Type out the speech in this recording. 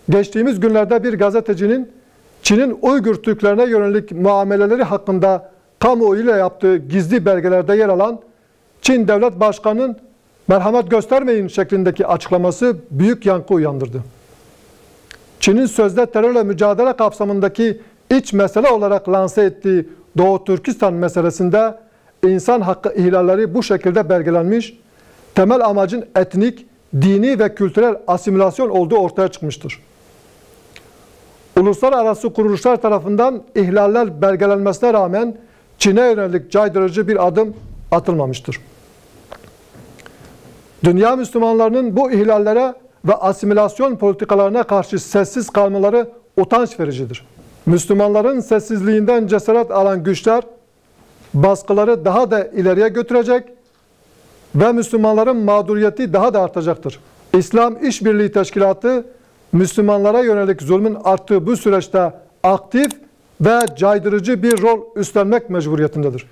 geçtiğimiz günlerde bir gazetecinin Çin'in Uygur Türklerine yönelik muameleleri hakkında kamuoyuyla yaptığı gizli belgelerde yer alan Çin Devlet Başkanı'nın merhamet göstermeyin şeklindeki açıklaması büyük yankı uyandırdı. Çin'in sözde terörle mücadele kapsamındaki iç mesele olarak lanse ettiği Doğu Türkistan meselesinde insan hakkı ihlalleri bu şekilde belgelenmiş, temel amacın etnik, dini ve kültürel asimilasyon olduğu ortaya çıkmıştır. Uluslararası kuruluşlar tarafından ihlaller belgelenmesine rağmen Çin'e yönelik caydırıcı bir adım atılmamıştır. Dünya Müslümanlarının bu ihlallere ve asimilasyon politikalarına karşı sessiz kalmaları utanç vericidir. Müslümanların sessizliğinden cesaret alan güçler baskıları daha da ileriye götürecek ve Müslümanların mağduriyeti daha da artacaktır. İslam İşbirliği Teşkilatı Müslümanlara yönelik zulmün arttığı bu süreçte aktif ve caydırıcı bir rol üstlenmek mecburiyetindedir.